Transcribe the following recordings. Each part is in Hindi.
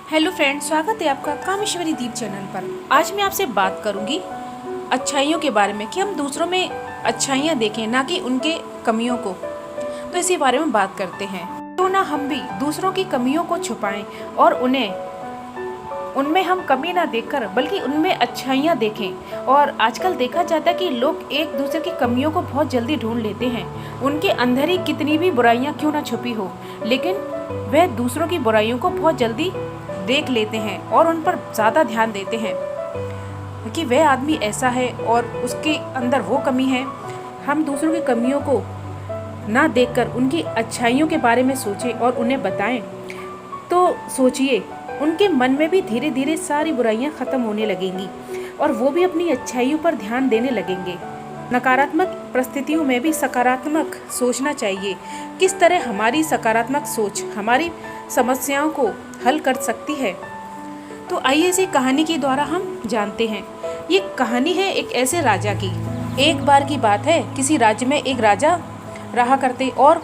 हेलो फ्रेंड्स, स्वागत है आपका कामेश्वरी दीप चैनल पर। आज मैं आपसे बात करूंगी अच्छाइयों के बारे में कि हम दूसरों में अच्छाइयाँ देखें, ना कि उनके कमियों को। तो इसी बारे में बात करते हैं। तो ना हम भी दूसरों की कमियों को छुपाएं और उनमें हम कमी ना देखकर बल्कि उनमें अच्छाइयाँ देखें। और आजकल देखा जाता है कि लोग एक दूसरे की कमियों को बहुत जल्दी ढूंढ लेते हैं। उनके अंदर ही कितनी भी बुराइयाँ क्यों ना छुपी हो, लेकिन वह दूसरों की बुराइयों को बहुत जल्दी देख लेते हैं और उन पर ज़्यादा ध्यान देते हैं कि वह आदमी ऐसा है और उसके अंदर वो कमी है। हम दूसरों की कमियों को ना देखकर उनकी अच्छाइयों के बारे में सोचें और उन्हें बताएं, तो सोचिए उनके मन में भी धीरे धीरे सारी बुराइयां ख़त्म होने लगेंगी और वो भी अपनी अच्छाइयों पर ध्यान देने लगेंगे। नकारात्मक परिस्थितियों में भी सकारात्मक सोचना चाहिए। किस तरह हमारी सकारात्मक सोच हमारी समस्याओं को हल कर सकती है, तो आइए इसी कहानी के द्वारा हम जानते हैं। ये कहानी है एक ऐसे राजा की। एक बार की बात है, किसी राज्य में एक राजा रहा करते और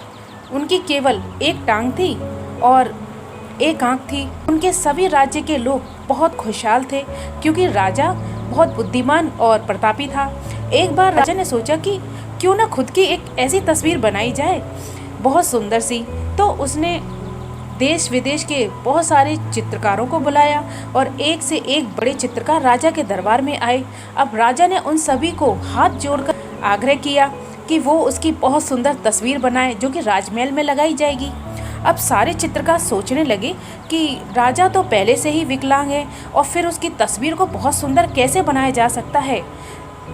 उनकी केवल एक टांग थी और एक आंख थी। उनके सभी राज्य के लोग बहुत खुशहाल थे क्योंकि राजा बहुत बुद्धिमान और प्रतापी था। एक बार राजा ने सोचा कि क्यों ना खुद की एक ऐसी तस्वीर बनाई जाए, बहुत सुंदर सी। तो उसने देश विदेश के बहुत सारे चित्रकारों को बुलाया और एक से एक बड़े चित्रकार राजा के दरबार में आए। अब राजा ने उन सभी को हाथ जोड़कर आग्रह किया कि वो उसकी बहुत सुंदर तस्वीर बनाए जो कि राजमहल में लगाई जाएगी। अब सारे चित्रकार सोचने लगे कि राजा तो पहले से ही विकलांग है और फिर उसकी तस्वीर को बहुत सुंदर कैसे बनाया जा सकता है,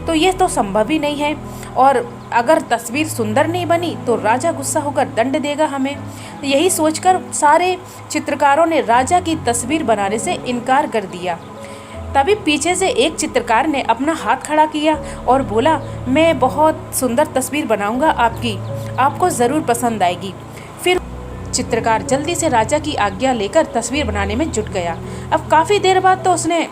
तो ये तो संभव ही नहीं है। और अगर तस्वीर सुंदर नहीं बनी तो राजा गुस्सा होकर दंड देगा हमें। यही सोचकर सारे चित्रकारों ने राजा की तस्वीर बनाने से इनकार कर दिया। तभी पीछे से एक चित्रकार ने अपना हाथ खड़ा किया और बोला, मैं बहुत सुंदर तस्वीर बनाऊंगा आपकी, आपको ज़रूर पसंद आएगी। फिर चित्रकार जल्दी से राजा की आज्ञा लेकर तस्वीर बनाने में जुट गया। अब काफ़ी देर बाद तो उसने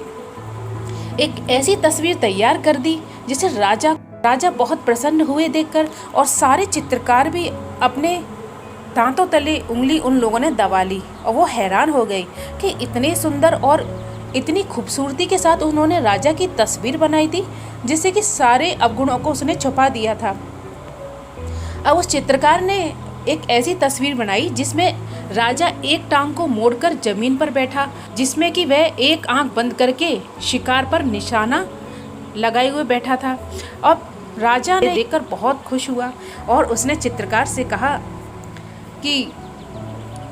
एक ऐसी तस्वीर तैयार कर दी जिसे राजा बहुत प्रसन्न हुए देखकर, और सारे चित्रकार भी अपने दांतों तले उंगली उन लोगों ने दबा ली और वो हैरान हो गए कि इतने सुंदर और इतनी खूबसूरती के साथ उन्होंने राजा की तस्वीर बनाई थी जिससे कि सारे अवगुणों को उसने छुपा दिया था। अब उस चित्रकार ने एक ऐसी तस्वीर बनाई जिसमें राजा एक टांग को मोड़कर जमीन पर बैठा, जिसमें कि वह एक आंख बंद करके शिकार पर निशाना लगाए हुए बैठा था। अब राजा ने देखकर बहुत खुश हुआ और उसने चित्रकार से कहा कि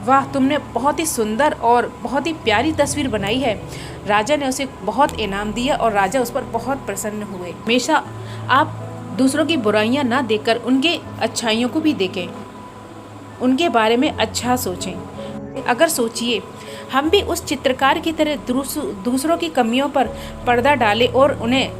वाह, तुमने बहुत ही सुंदर और बहुत ही प्यारी तस्वीर बनाई है। राजा ने उसे बहुत इनाम दिया और राजा उस पर बहुत प्रसन्न हुए। हमेशा आप दूसरों की बुराइयां ना देखकर उनके अच्छाइयों को भी देखें, उनके बारे में अच्छा सोचें। अगर सोचिए हम भी उस चित्रकार की तरह दूसरों की कमियों पर पर्दा डालें और उन्हें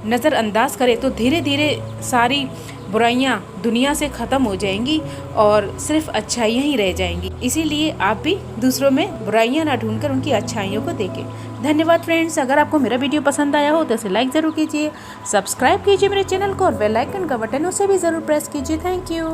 नज़रअंदाज करें, तो धीरे धीरे सारी बुराइयां दुनिया से ख़त्म हो जाएंगी और सिर्फ अच्छाइयाँ ही रह जाएंगी। इसीलिए आप भी दूसरों में बुराइयां ना ढूंढकर उनकी अच्छाइयों को देखें। धन्यवाद फ्रेंड्स। अगर आपको मेरा वीडियो पसंद आया हो तो इसे लाइक ज़रूर कीजिए, सब्सक्राइब कीजिए मेरे चैनल को और बेल आइकन का बटन उसे भी ज़रूर प्रेस कीजिए। Thank you.